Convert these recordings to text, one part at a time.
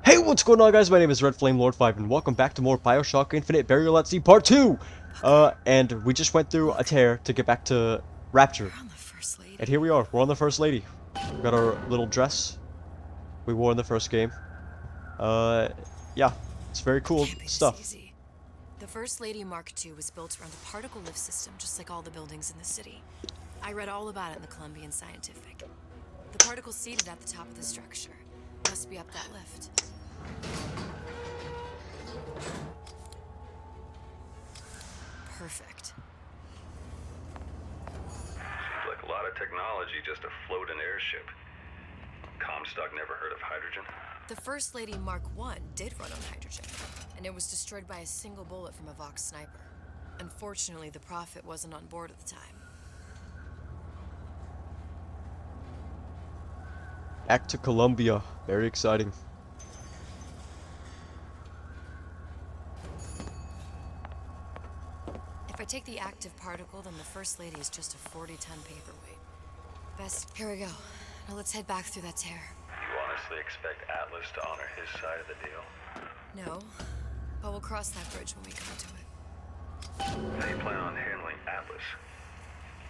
Hey, what's going on, guys? My name is Red Flame Lord 5, and welcome back to more Bioshock Infinite Burial at Sea Part 2! And we just went through a tear to get back to Rapture. We're on the First Lady. And here we are, we're on the First Lady. We got our little dress we wore in the first game. Yeah, it's very cool Can't be this stuff. easy. The First Lady Mark II was built around a particle lift system, just like all the buildings in the city. I read all about it in the Columbian Scientific. The particle's seated at the top of the structure. Must be up that lift. Perfect. Seems like a lot of technology just to float an airship. Comstock never heard of hydrogen? The First Lady Mark I did run on hydrogen, and it was destroyed by a single bullet from a Vox sniper. Unfortunately, the Prophet wasn't on board at the time. Back to Columbia. Very exciting. If I take the active particle, then the First Lady is just a 40-ton paperweight. Best, here we go. Now let's head back through that tear. You honestly expect Atlas to honor his side of the deal? No, but we'll cross that bridge when we come to it. How do you plan on handling Atlas?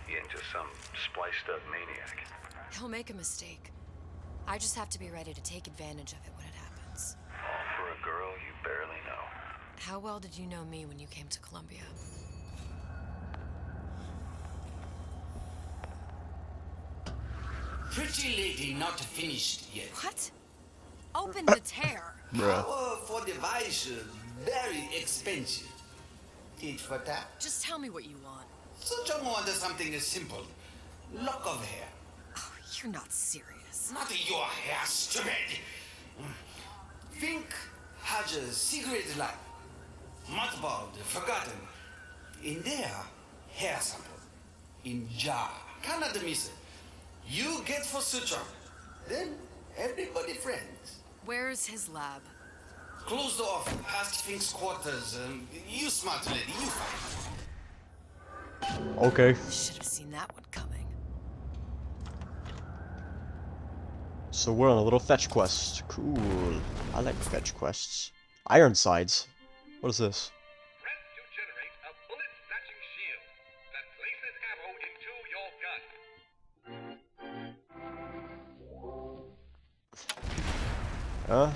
He ain't just some spliced-up maniac. He'll make a mistake. I just have to be ready to take advantage of it when it happens. All for a girl you barely know. How well did you know me when you came to Columbia? Pretty lady not finished yet. What? Open the tear! Bruh. Power for device very expensive. Tit for tat. Just tell me what you want. Such a wonder something is simple. Lock of hair. Oh, you're not serious. Not your hair, stupid. Think has a secret life. Mothballed, forgotten. In there, hair sample. In jar. Cannot miss it. You get for suture. Then everybody friends. Where's his lab? Closed off past Fink's quarters. You smart lady, you find. Okay. Should have seen that one coming. So we're on a little fetch quest. Cool. I like fetch quests. Ironsides. What is this? Press to generate a bullet-snatching shield that places ammo into your gun. Huh?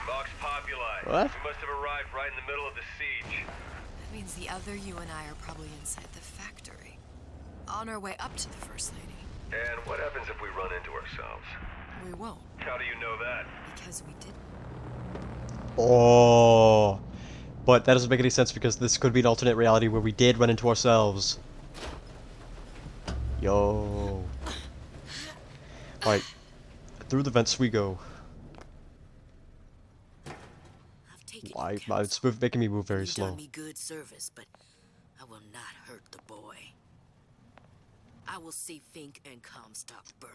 Vox Populi. What? We must have arrived right in the middle of the siege. That means the other you and I are probably inside the factory. On our way up to the First Lady. And what happens if we run into ourselves? We won't, How do you know that? because we didn't. Oh. But that doesn't make any sense because this could be an alternate reality where we did run into ourselves. Yo. Alright. Through the vents we go. I've taken Why? your counsel. It's making me move very You've slow. done me good service, but I will not hurt the boy. I will see Fink and Comstock burn,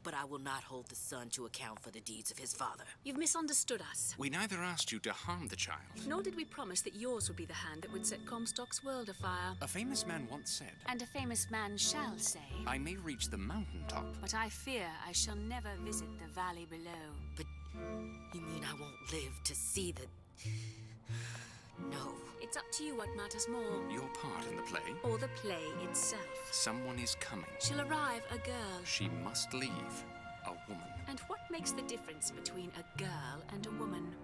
but I will not hold the son to account for the deeds of his father. You've misunderstood us. We neither asked you to harm the child. Nor did we promise that yours would be the hand that would set Comstock's world afire. A famous man once said, And a famous man shall say, I may reach the mountaintop. but I fear I shall never visit the valley below. But you mean I won't live to see the... No. It's up to you what matters more, Your part in the play. or the play itself. Someone is coming. She'll arrive a girl. She must leave. A woman. And what makes the difference between a girl and a woman?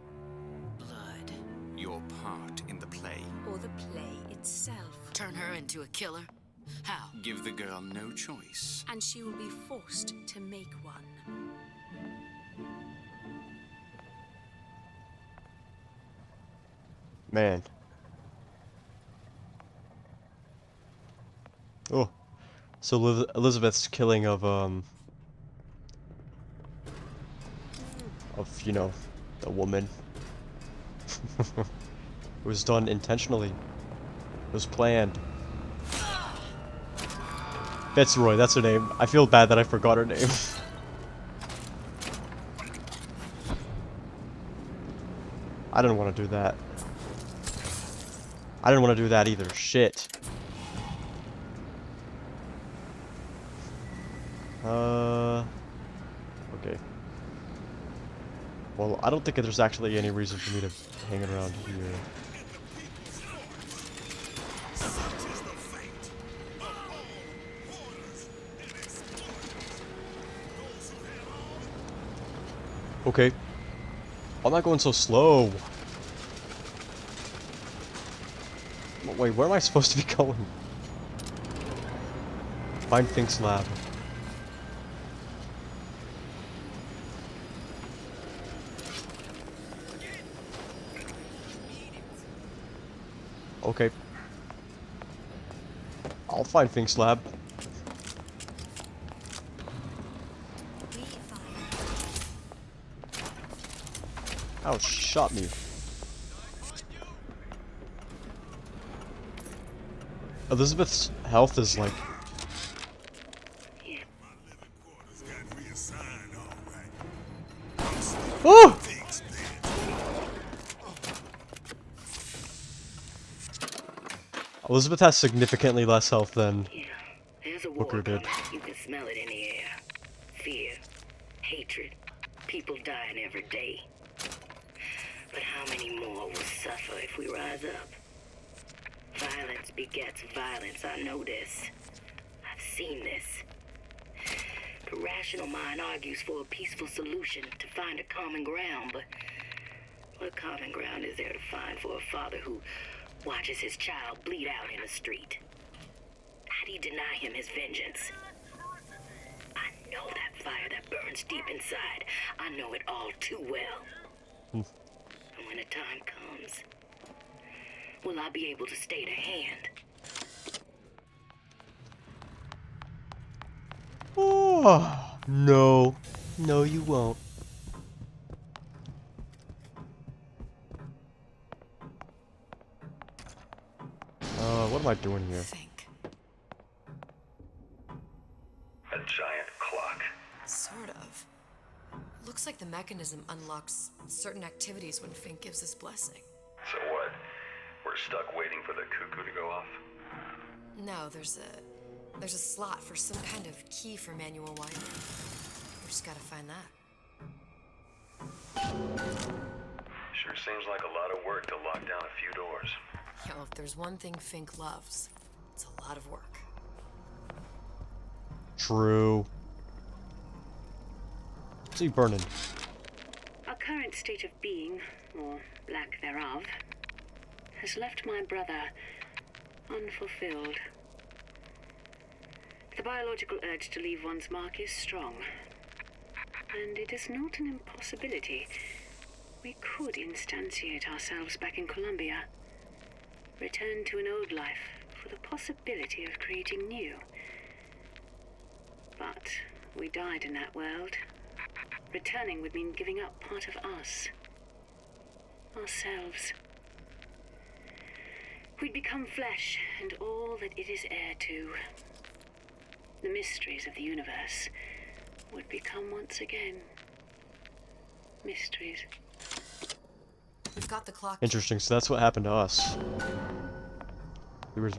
Blood. Your part in the play. Or the play itself? Turn her into a killer? How? Give the girl no choice. And she will be forced to make one. Man. Oh. So Elizabeth's killing of, you know, the woman. It was done intentionally. It was planned. Fitzroy, that's her name. I feel bad that I forgot her name. I didn't want to do that. I didn't want to do that either. Shit. Okay. Well, I don't think there's actually any reason for me to hang around here. Okay. Why am I going so slow? Wait, where am I supposed to be going? Find Fink's lab. Okay. I'll find Fink's lab. Ow, shot me. Elizabeth's health is like... Oh! Elizabeth has significantly less health than There's a Booker war did. coming. You can smell it in the air. Fear, hatred, people dying every day. But how many more will suffer if we rise up? Violence begets violence, I know this. I've seen this. The rational mind argues for a peaceful solution to find a common ground, but what common ground is there to find for a father who watches his child bleed out in the street? How do you deny him his vengeance? I know that fire that burns deep inside. I know it all too well. And when the time comes, will I be able to stay to hand? Oh, no. No, you won't. What am I doing here? Think. A giant clock. Sort of. Looks like the mechanism unlocks certain activities when Fink gives his blessing. So what? We're stuck waiting for the cuckoo to go off? No, there's a slot for some kind of key for manual winding. We just gotta find that. Sure seems like a lot of work to lock down a few doors. Yo, if there's one thing Fink loves, it's a lot of work. True. What's he burning? Our current state of being, or lack thereof, has left my brother unfulfilled. The biological urge to leave one's mark is strong, and it is not an impossibility. We could instantiate ourselves back in Columbia, return to an old life for the possibility of creating new. But we died in that world. Returning would mean giving up part of us. Ourselves. We'd become flesh and all that it is heir to. The mysteries of the universe would become once again mysteries. We've got the clock. Interesting, so that's what happened to us.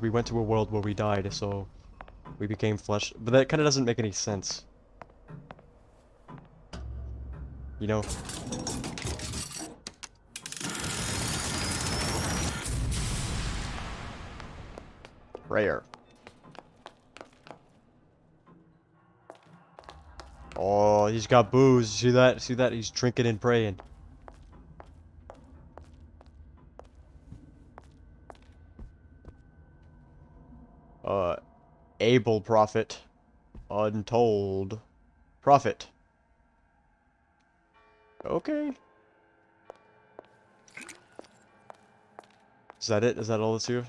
We went to a world where we died, so we became flesh. But that kind of doesn't make any sense. You know? Prayer. Oh, he's got booze. See that? See that? He's drinking and praying. Able prophet. Untold. Prophet. Okay. Is that it? Is that all that's here?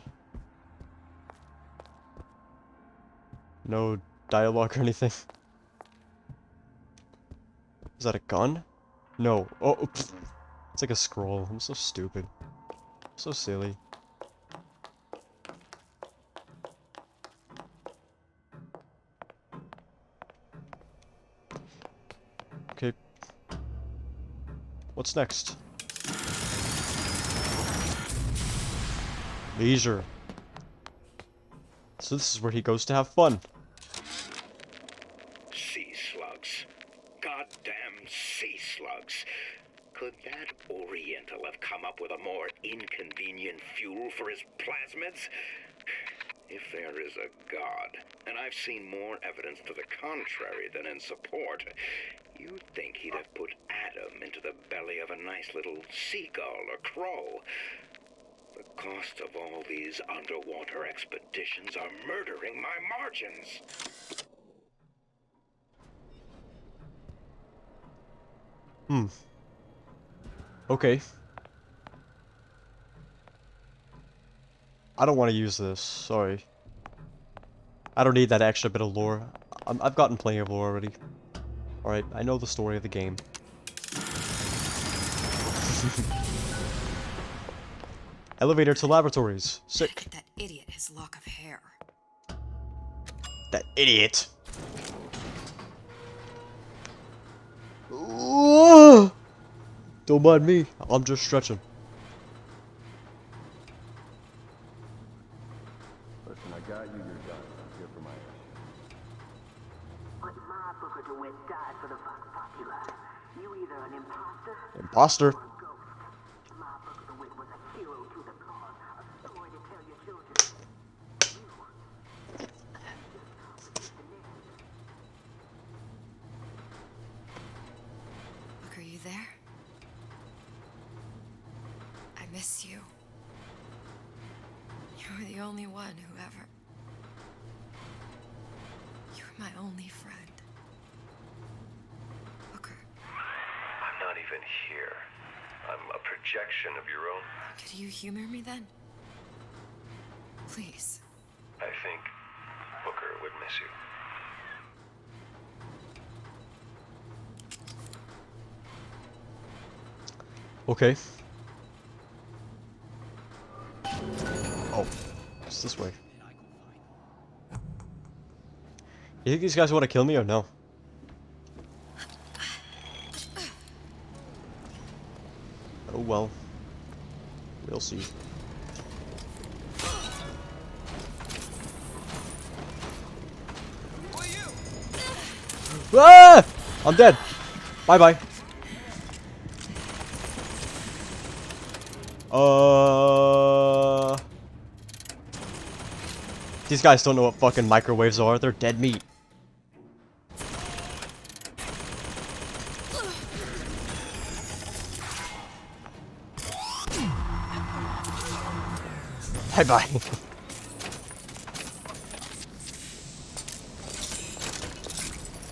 No dialogue or anything? Is that a gun? No. Oh, pfft. It's like a scroll. I'm so stupid. So silly. Okay. What's next? Leisure. So this is where he goes to have fun. Sea slugs. Goddamn sea slugs. Could Oriental have come up with a more inconvenient fuel for his plasmids? If there is a God, and I've seen more evidence to the contrary than in support, you'd think he'd have put Adam into the belly of a nice little seagull or crow. The cost of all these underwater expeditions are murdering my margins. Okay. I don't want to use this. Sorry. I don't need that extra bit of lore. I've gotten plenty of lore already. Alright, I know the story of the game. Elevator to laboratories. Sick. That idiot, his lock of hair. That idiot. Ooh. Don't mind me. I'm just stretching. Listen, I got you your gun. I'm here for my issue. But my Booker DeWitt died for the Vox Populi. You either an imposter Imposter. or a ghost. My Booker DeWitt was a hero to the cause, a story to tell your children. You. Look, are you there? I miss you. You were the only one who ever... You were my only friend. Booker, I'm not even here. I'm a projection of your own. could you humor me then? Please. I think Booker would miss you. Okay. Oh, it's this way. You think these guys want to kill me or no? Oh well. We'll see. Ah! I'm dead. Bye bye. These guys don't know what fucking microwaves are. They're dead meat. Bye bye.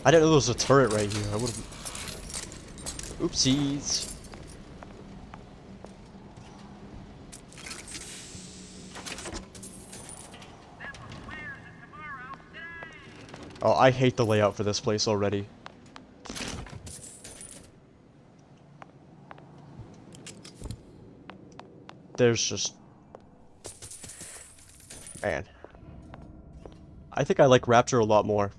I didn't know there was a turret right here. I would have. Oopsies. Oh, I hate the layout for this place already. There's just... Man. I think I like Rapture a lot more.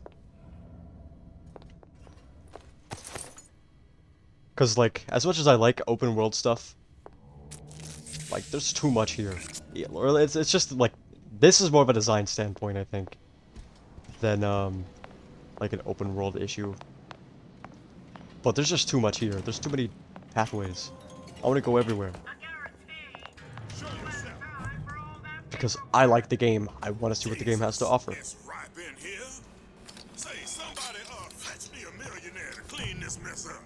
Because, like, as much as I like open world stuff, like, there's too much here. Yeah, or it's just, like, this is more of a design standpoint, I think, than, like an open world issue. But there's just too much here. There's too many pathways. I want to go everywhere. Because I like the game. I want to see what the game has to offer. It's right in here. Say, somebody, fetch me a millionaire to clean this mess up.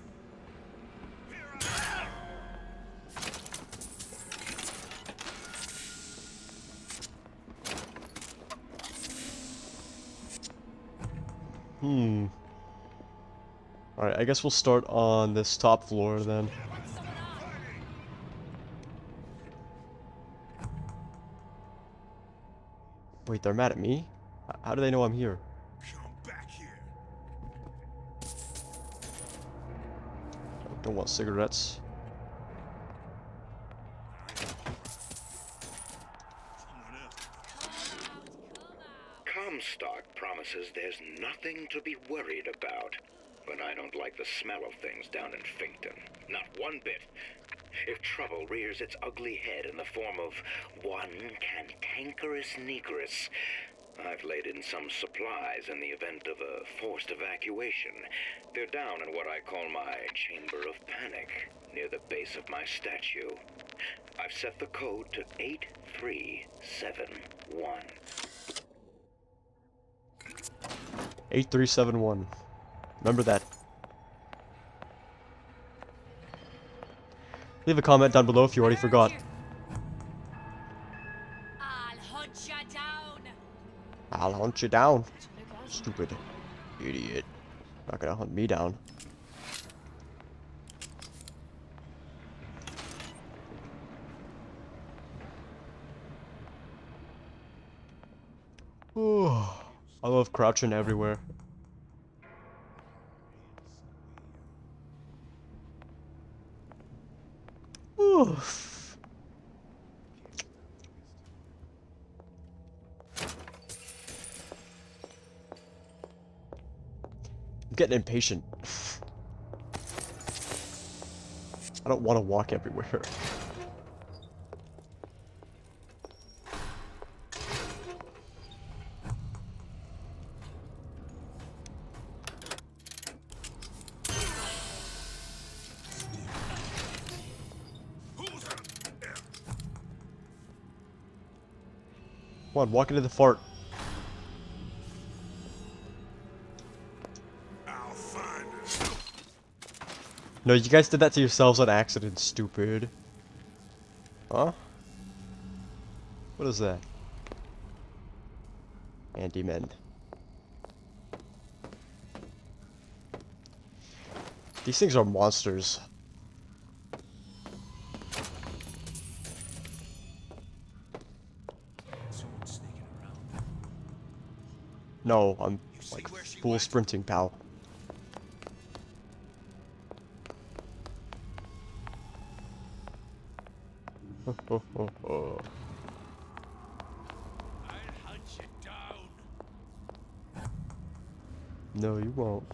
Alright, I guess we'll start on this top floor then. Wait, they're mad at me? How do they know I'm here? Come back here. Don't want cigarettes. Comstock promises there's nothing to be worried about. But I don't like the smell of things down in Finkton. Not one bit. If trouble rears its ugly head in the form of one cantankerous negress, I've laid in some supplies in the event of a forced evacuation. They're down in what I call my Chamber of Panic, near the base of my statue. I've set the code to 8371. 8371. Remember that. Leave a comment down below if you already forgot. I'll hunt you down. I'll hunt you down. Stupid idiot. Not gonna hunt me down. Oh, I love crouching everywhere. Oof. I'm getting impatient. I don't want to walk everywhere. Come on, walk into the fart. I'll find her. No, you guys did that to yourselves on accident, stupid. Huh? What is that? Handyman. These things are monsters. No, I'm like full sprinting, pal. Oh, oh, oh, oh. I'll hunt you down. No, you won't.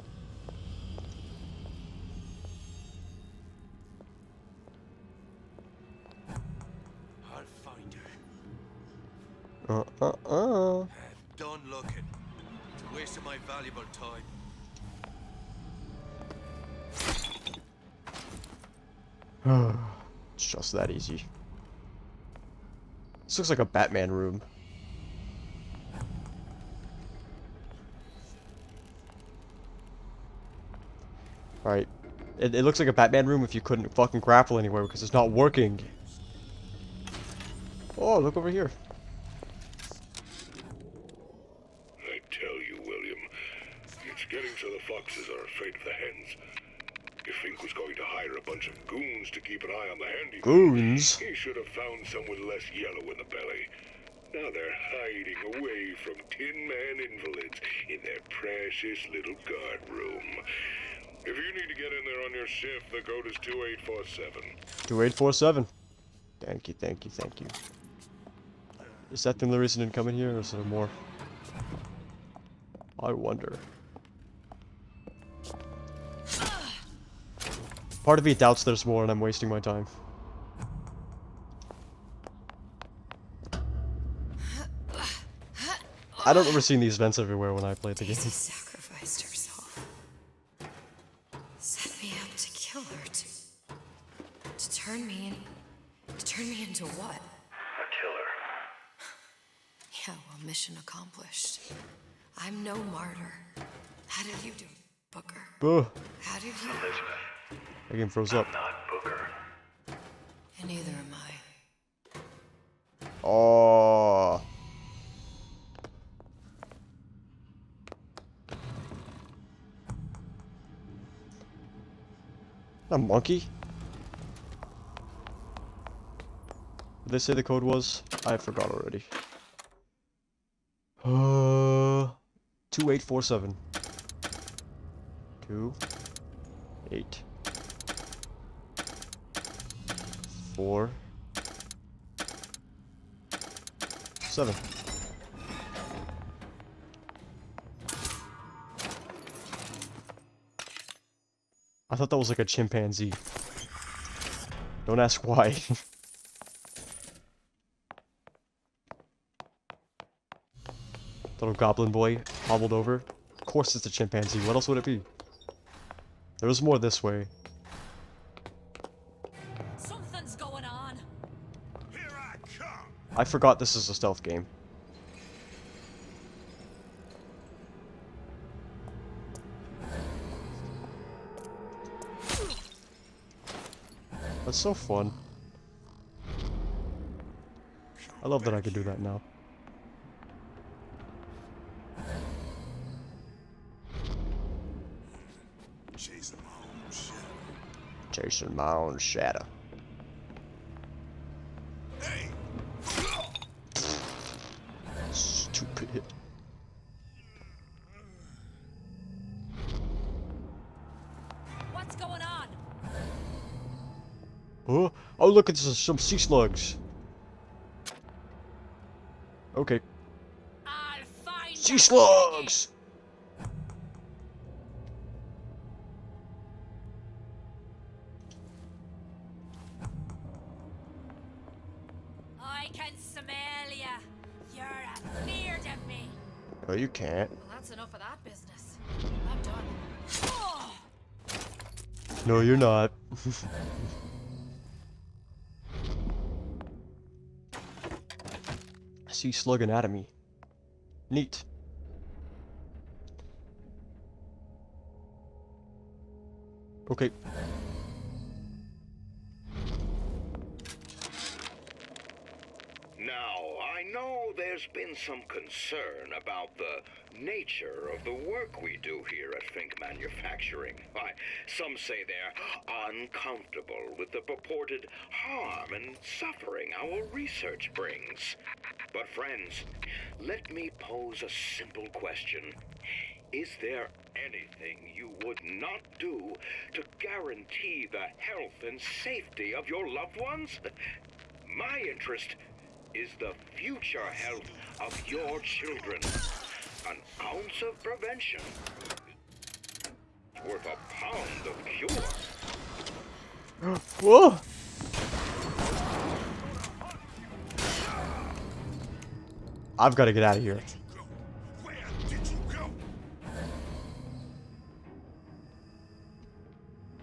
I'll find her. Uh. I'm done looking. It's a waste of my valuable time. It's just that easy. This looks like a Batman room. Alright. It looks like a Batman room if you couldn't fucking grapple anywhere because it's not working. Oh, look over here. I tell you, William, it's getting so the foxes are afraid of the hens. If Fink was going to hire a bunch of goons to keep an eye on the handyman, Goons? he should have found some with less yellow in the belly. Now they're hiding away from Tin Man invalids in their precious little guard room. If you need to get in there on your shift, the code is 2847. 2847. Thank you, thank you, thank you. Is that the only reason to come in here, or is there more? I wonder. Part of me doubts there's more and I'm wasting my time. I don't remember seeing these vents everywhere when I played the game. Daisy sacrificed herself. Set me up to kill her, to turn me into what? A killer. Yeah, well, mission accomplished. I'm no martyr. How did you do it, Booker? Ugh, How did you? Elizabeth, that game froze up. not Booker. And neither am I. Oh. A monkey? Did they say the code was? I forgot already. 2847. 2 8 4 7. I thought that was like a chimpanzee. Don't ask why. Little goblin boy hobbled over. Of course it's a chimpanzee. What else would it be? There was more this way. Something's going on. Here I come. I forgot this is a stealth game. That's so fun. I love that I can do that now. Chasing my own shadow. Chasing my own shadow. Hey! Stupid. What's going on? Oh, oh look, it's some sea slugs. Okay. I'll find Sea that slugs! I can smell ya. You're afeard of me. Oh, you can't. Well, that's enough of that business. I'm done. Oh, No, you're not. Sea slug anatomy. Neat. Okay. Now, I know there's been some concern about the nature of the work we do here at Fink Manufacturing. Why, some say they're uncomfortable with the purported harm and suffering our research brings. But friends, let me pose a simple question. Is there anything you would not do to guarantee the health and safety of your loved ones? My interest is the future health of your children. An ounce of prevention is worth a pound of cure. Whoa! I've got to get out of here. Where did you go?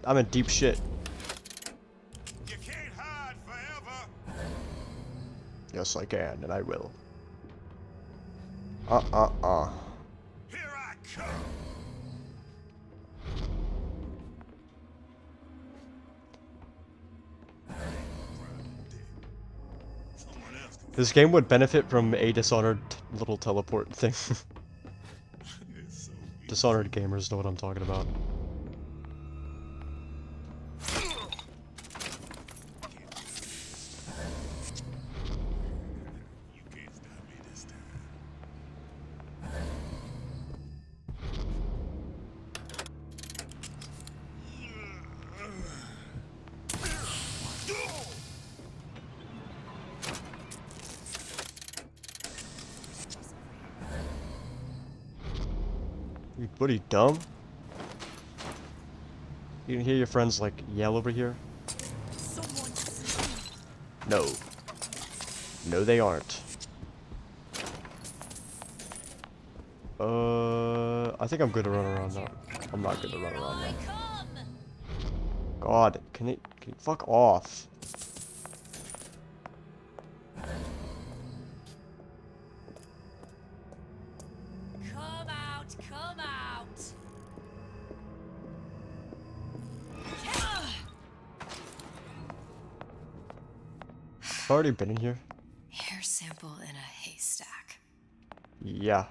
I'm in deep shit. You can't hide forever. Yes, I can, and I will. Here I come. Someone else can This game would benefit from a Dishonored little teleport thing. It's so easy. Dishonored gamers know what I'm talking about. You can't stop me this time. You buddy dumb? You can hear your friends like yell over here? someone's No. No, they aren't. I think I'm good to run around now. I'm not good to run around now. come. God, can you fuck off? Come out, come out. I've already been in here. Hair sample in a haystack. Yeah.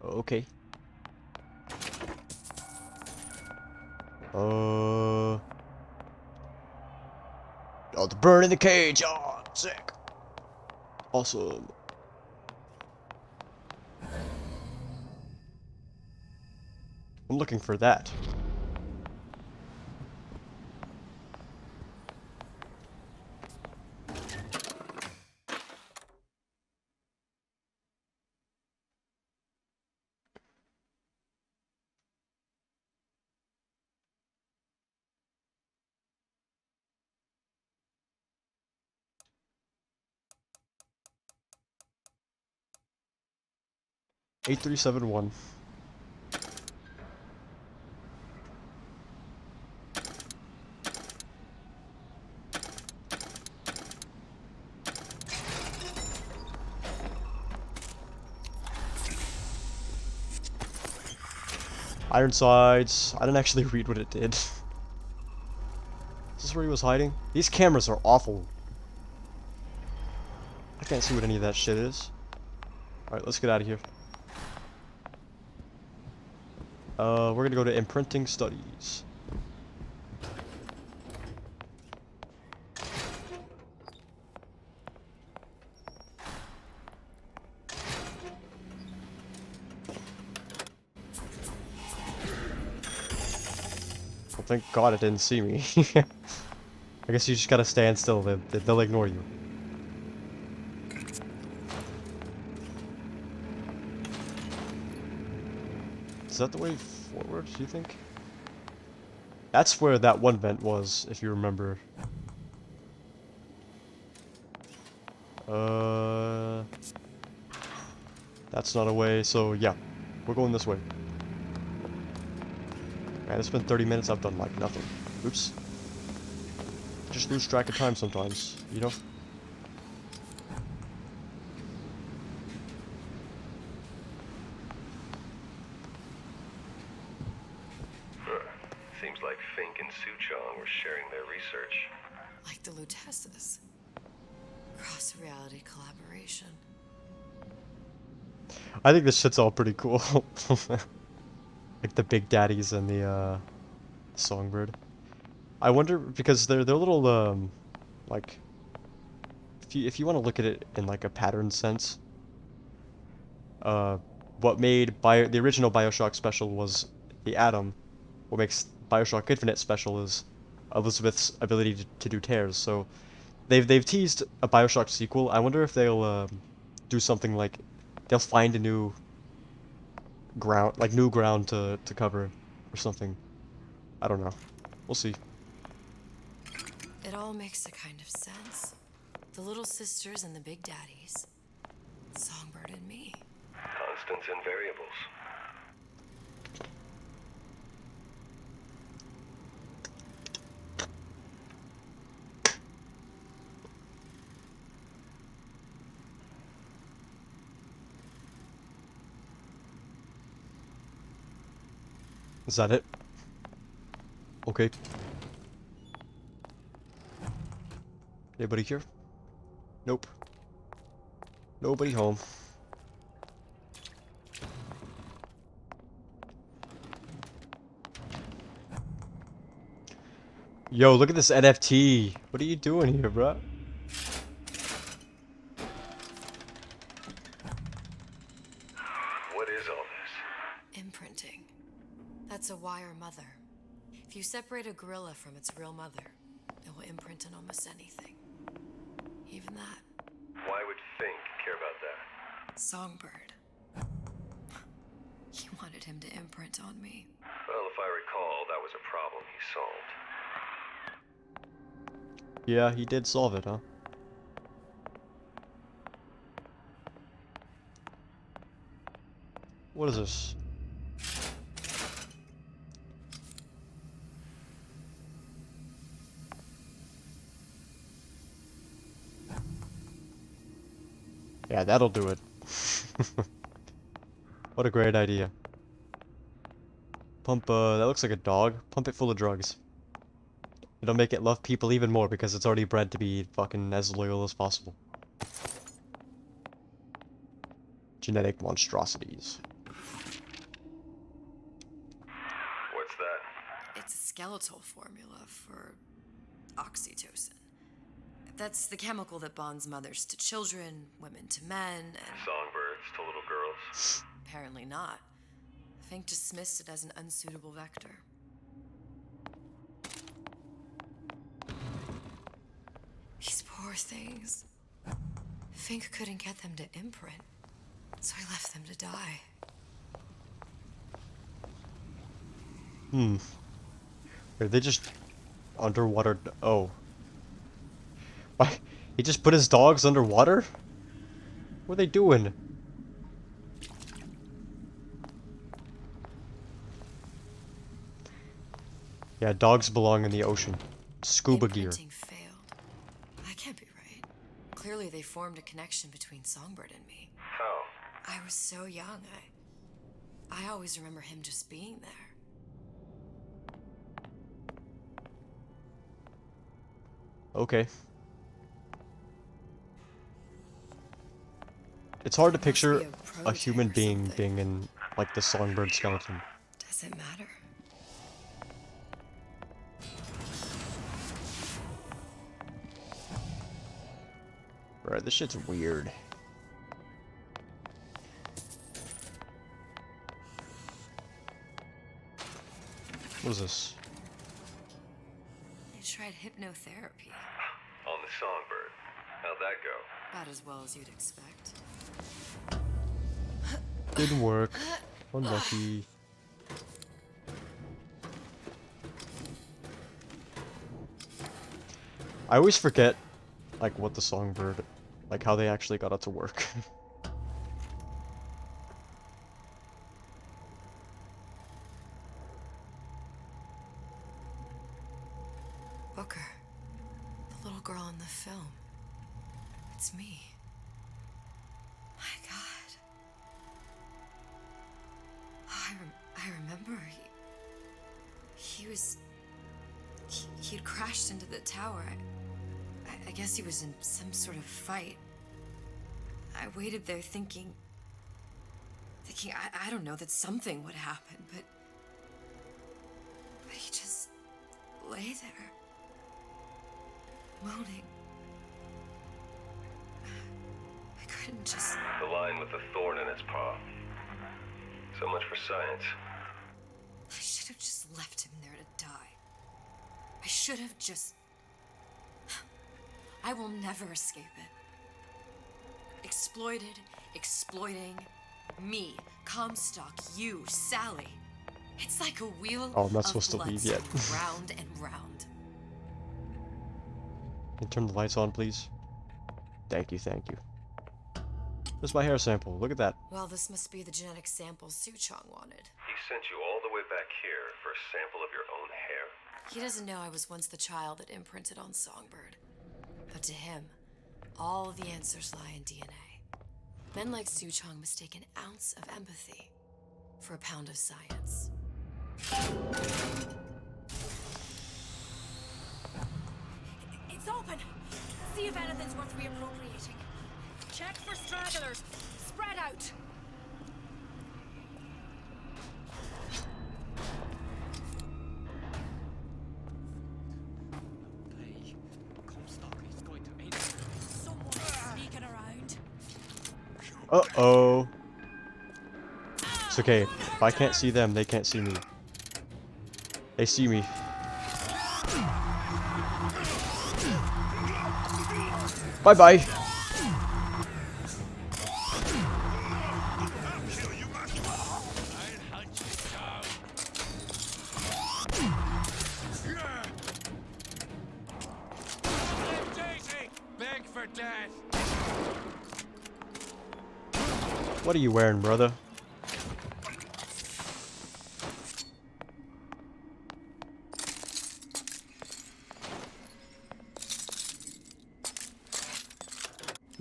Okay. Oh, the burn in the cage. Oh, sick. Awesome. I'm looking for that. 8371. Ironsides. I didn't actually read what it did. Is this where he was hiding? These cameras are awful. I can't see what any of that shit is. Alright, let's get out of here. We're gonna go to imprinting studies. Well, thank God it didn't see me. I guess you just gotta stand still, they'll ignore you. Is that the way forward, do you think? That's where that one vent was, if you remember. That's not a way, so yeah. We're going this way. Man, it's been 30 minutes, I've done like nothing. Oops. Just lose track of time sometimes, you know? Seems like Fink and Suchong were sharing their research. Like the Lutesses. Cross-reality collaboration. I think this shit's all pretty cool. Like the Big Daddies and the Songbird. I wonder, because they're little like, if you want to look at it in like a pattern sense, what made the original Bioshock special was the atom. What makes Bioshock Infinite special is Elizabeth's ability to do tears. So they've teased a Bioshock sequel. I wonder if they'll do something like they'll find a new ground, like new ground to cover or something. I don't know. We'll see. It all makes a kind of sense. The little sisters and the big daddies. Songbird and me. Constants and variables. Is that it? Okay. Anybody here? Nope. Nobody home. Yo, look at this NFT. What are you doing here, bro? What is all this? Imprinting. That's a wire mother. If you separate a gorilla from its real mother, it will imprint on almost anything. Even that. Why would Fink care about that? Songbird. He wanted him to imprint on me. Well, if I recall, that was a problem he solved. Yeah, he did solve it, huh? What is this? Yeah, that'll do it. What a great idea. Pump, that looks like a dog. Pump it full of drugs. It'll make it love people even more because it's already bred to be fucking as loyal as possible. Genetic monstrosities. What's that? It's a skeletal formula for oxytocin. That's the chemical that bonds mothers to children, women to men, and... Songbirds to little girls. Apparently not. Fink dismissed it as an unsuitable vector. These poor things. Fink couldn't get them to imprint, so he left them to die. Are they just underwater? Oh. Why? He just put his dogs underwater? What are they doing? Yeah, dogs belong in the ocean. Scuba gear. Imprinting failed. That can't be right. Clearly they formed a connection between Songbird and me. How? I was so young, I always remember him just being there. Okay. It's hard to picture a human being being in, like, the Songbird skeleton. Does it matter? Right, this shit's weird. What is this? You tried hypnotherapy. On the Songbird. How'd that go? About as well as you'd expect. Didn't work. Unlucky. I always forget, like, what the Songbird, like, how they actually got it to work. Booker. The little girl in the film. It's me. My God. Oh, I remember. He'd crashed into the tower. I guess he was in some sort of fight. I waited there thinking I don't know, that something would happen, but he just lay there, moaning. I couldn't just... The lion with the thorn in its paw. So much for science. I should have just left him there to die. I should have just... I will never escape it. Exploited, exploiting, me, Comstock, you, Sally. It's like a wheel Oh, I'm not of supposed to blood leave yet. spinning round and round. Can you turn the lights on, please? Thank you, thank you. This is my hair sample. Look at that. Well, this must be the genetic sample Suchong wanted. He sent you all the way back here for a sample of your own hair? He doesn't know I was once the child that imprinted on Songbird. But to him, all the answers lie in DNA. Men like Suchong mistake an ounce of empathy for a pound of science. It's open! See if anything's worth reappropriating. Check for stragglers. Spread out. Someone's sneaking around. Uh-oh. It's okay. If I can't see them, they can't see me. They see me. Bye-bye. What are you wearing, brother?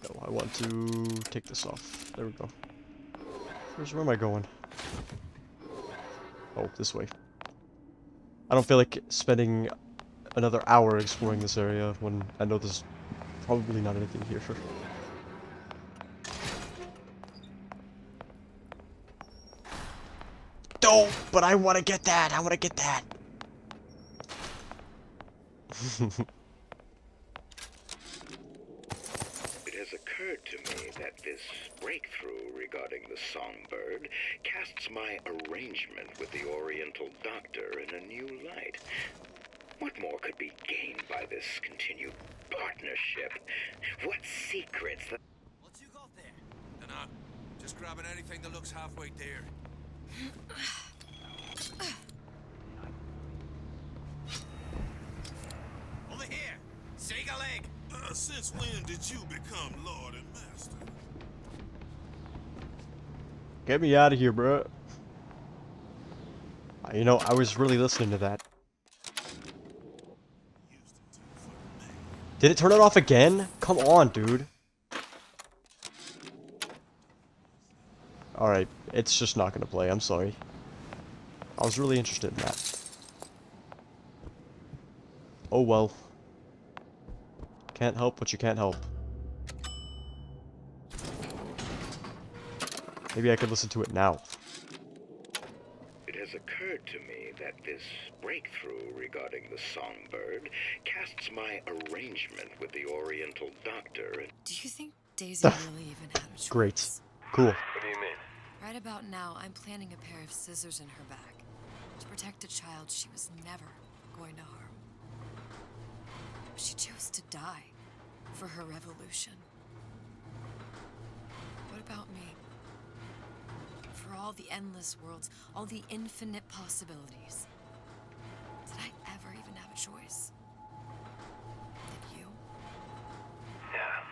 No, I want to take this off. There we go. Where am I going? Oh, this way. I don't feel like spending another hour exploring this area when I know there's probably not anything here. No, but I want to get that. I want to get that. It has occurred to me that this breakthrough regarding the Songbird casts my arrangement with the Oriental Doctor in a new light. What more could be gained by this continued partnership? What secrets that... What you got there? Dunno. Just grabbing anything that looks halfway there. Over here! Shake a leg! Since when did you become Lord and Master? Get me out of here, bro. You know, I was really listening to that. Did it turn it off again? Come on, dude. Alright, it's just not gonna play, I'm sorry. I was really interested in that. Oh well. Can't help what you can't help. Maybe I could listen to it now. It has occurred to me that this breakthrough regarding the songbird casts my arrangement with the Oriental doctor. Do you think Daisy really even had a choice? Great. Cool. What do you mean? Right about now, I'm planning a pair of scissors in her back to protect a child she was never going to harm. She chose to die for her revolution. What about me? For all the endless worlds, all the infinite possibilities. Did I ever even have a choice? Did you? Yeah.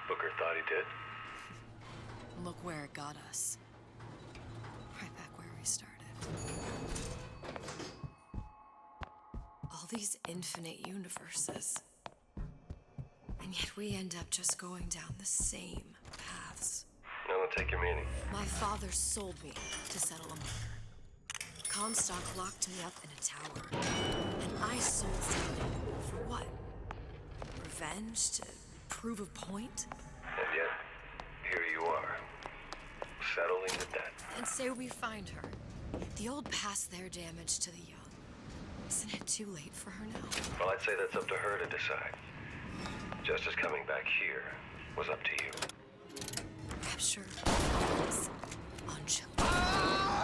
Booker thought he did. Look where it got us. Right back where we started. All these infinite universes. And yet we end up just going down the same paths. I don't take your meaning. My father sold me to settle a murder. Comstock locked me up in a tower. And I sold Sally for what? Revenge? To prove a point? And yet, here you are. Settling the debt. And say we find her. The old past their damage to the young. Isn't it too late for her now? Well, I'd say that's up to her to decide. Justice coming back here was up to you. Rapture is on children.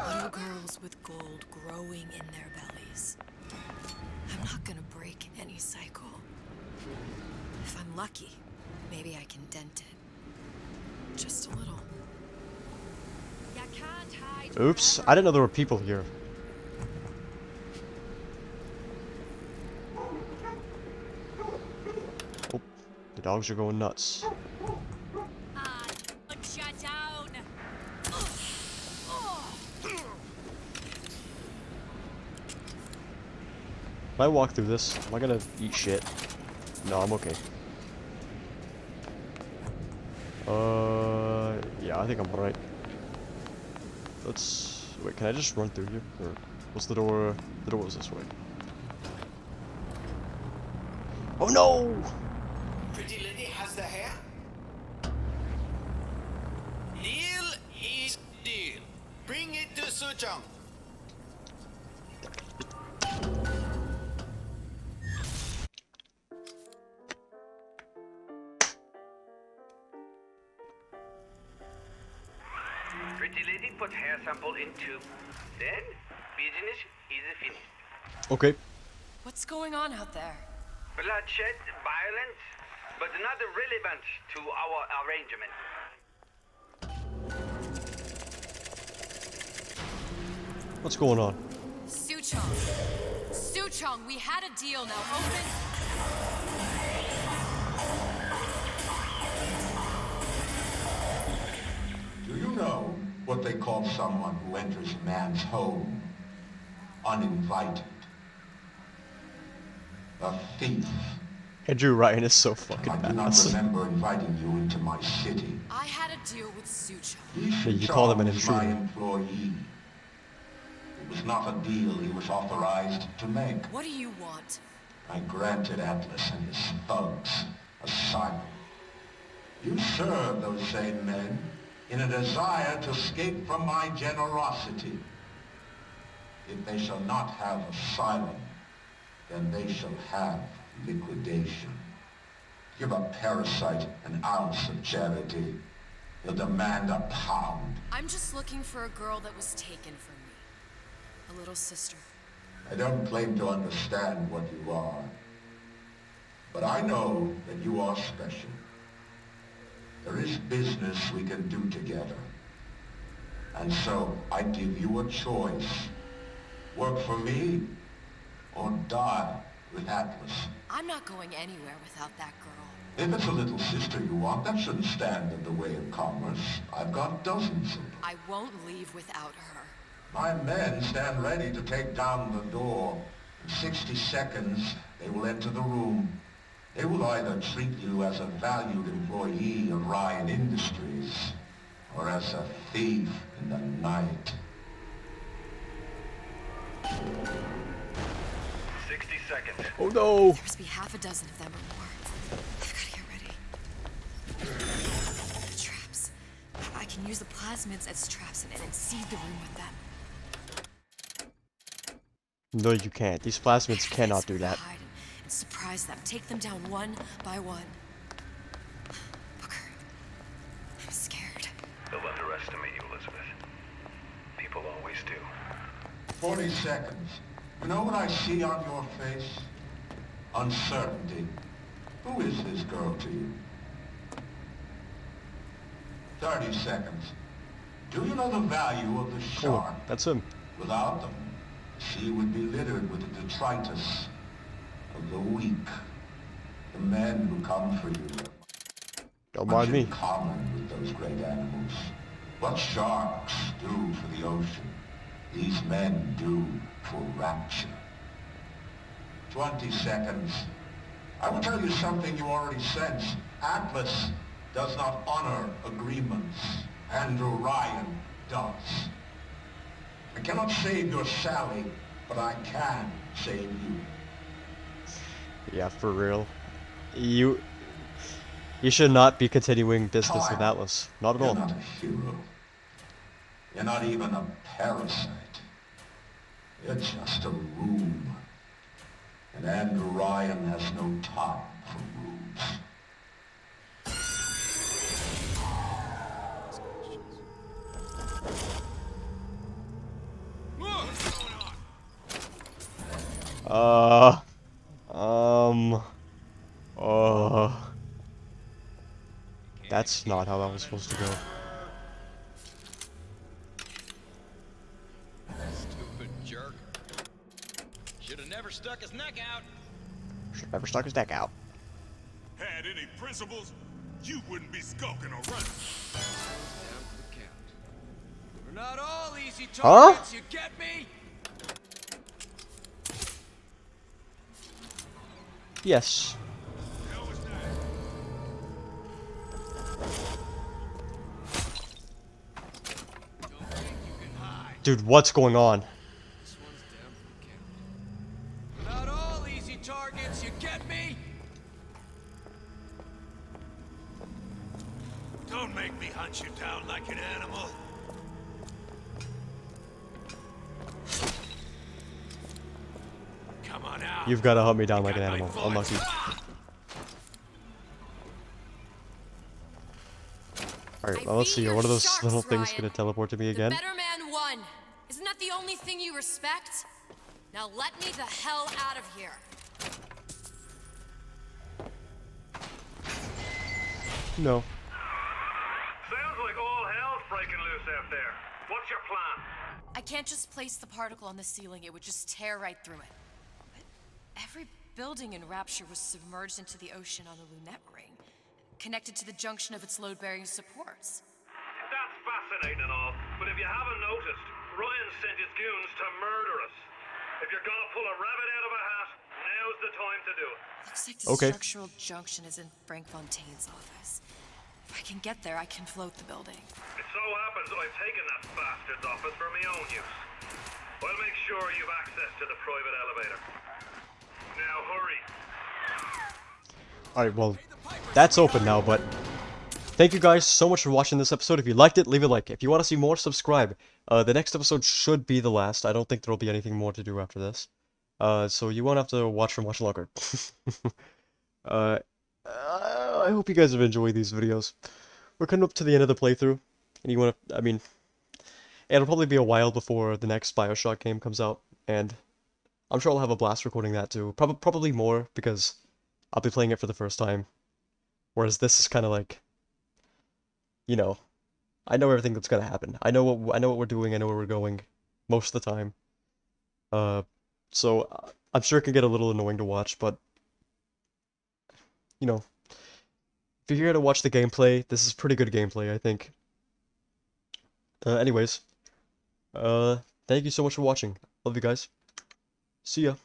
Little girls with gold growing in their bellies. I'm not gonna break any cycle. If I'm lucky, maybe I can dent it. Just a little. You can't hide. Oops, I didn't know there were people here. Oh, the dogs are going nuts. Shut down. If I walk through this, am I gonna eat shit? No, I'm okay. Yeah, I think I'm alright. Let's... Wait, can I just run through here? Or what's the door? The door was this way. Oh no! Pretty lady has the hair? Deal is deal. Bring it to Suchong. Pretty lady put hair sample in tube. Then business is finished. Okay. What's going on out there? Bloodshed, violence, but not relevant to our arrangement. What's going on? Suchong. Suchong, we had a deal. Now open. Do you know what they call someone who enters man's home uninvited? A thief. Andrew Ryan is so fucking I do not badass. remember inviting you into my city. I had a deal with Suchong. Yeah, you call him an was my intruder. employee. It was not a deal he was authorized to make. What do you want? I granted Atlas and his thugs asylum. You serve those same men in a desire to escape from my generosity. If they shall not have asylum, then they shall have liquidation. Give a parasite an ounce of charity. He'll demand a pound. I'm just looking for a girl that was taken from me. A little sister. I don't claim to understand what you are, but I know that you are special. There is business we can do together. And so I give you a choice. Work for me or die with Atlas. I'm not going anywhere without that girl. If it's a little sister you want, that shouldn't stand in the way of commerce. I've got dozens of them. I won't leave without her. My men stand ready to take down the door. In 60 seconds, they will enter the room. They will either treat you as a valued employee of Ryan Industries, or as a thief in the night. 60 seconds. Oh no! There must be half a dozen of them or more. I've got to get ready. The traps. I can use the plasmids as traps and seed the room with them. No, you can't. These plasmids cannot do that. Hide and surprise them. Take them down one by one. Booker, I'm scared. They'll underestimate you, Elizabeth. People always do. 40 seconds. You know what I see on your face? Uncertainty. Who is this girl to you? 30 seconds. Do you know the value of the shark? Oh, that's him. Without them, she would be littered with the detritus of the weak. The men who come for you. Don't mind me. Much in common with those great animals. What sharks do for the ocean, these men do for rapture. 20 seconds. I will tell you something you already sense. Atlas does not honor agreements. Andrew Ryan does. I cannot save your Sally, but I can save you. Yeah, for real. You should not be continuing business with Atlas. Not at all. You're not a hero. You're not even a parasite. You're just a room. And Andrew Ryan has no time for rooms. That's not how that was supposed to go. Stupid jerk. Should have never stuck his neck out. Should never stuck his neck out. Had any principles, you wouldn't be skulking around. Down to the count. We're not all easy Huh? targets, you get me? Yes. Dude, what's going on? This one's down for the count. We're not all easy targets, you get me? Don't make me hunt you down like an animal. Come on out. You've got to hunt me down like an animal. Unlucky. Alright, well, let's see. What are those little things gonna teleport to me again? The better man won. Isn't that the only thing you respect? Now let me the hell out of here. No. Sounds like all hell's breaking loose out there. What's your plan? I can't just place the particle on the ceiling. It would just tear right through it. But every building in Rapture was submerged into the ocean on the Lunette ring, connected to the junction of its load-bearing supports. That's fascinating and all, but if you haven't noticed, Ryan sent his goons to murder us. If you're gonna pull a rabbit out of a hat, now's the time to do it. Looks like the structural junction is in Frank Fontaine's office. If I can get there, I can float the building. It so happens I've taken that bastard's office for my own use. I'll make sure you've access to the private elevator. Now hurry. Alright, well, that's open now, but thank you guys so much for watching this episode. If you liked it, leave a like. If you want to see more, subscribe. The next episode should be the last. I don't think there'll be anything more to do after this. So you won't have to watch for much longer. I hope you guys have enjoyed these videos. We're coming up to the end of the playthrough, and you want to, I mean, it'll probably be a while before the next Bioshock game comes out, and I'm sure I'll have a blast recording that too. Probably more, because I'll be playing it for the first time. Whereas this is kind of like, you know, I know everything that's gonna happen. I know what we're doing. I know where we're going, most of the time. So I'm sure it can get a little annoying to watch, but you know, if you're here to watch the gameplay, this is pretty good gameplay, I think. Anyways, thank you so much for watching. Love you guys. See ya.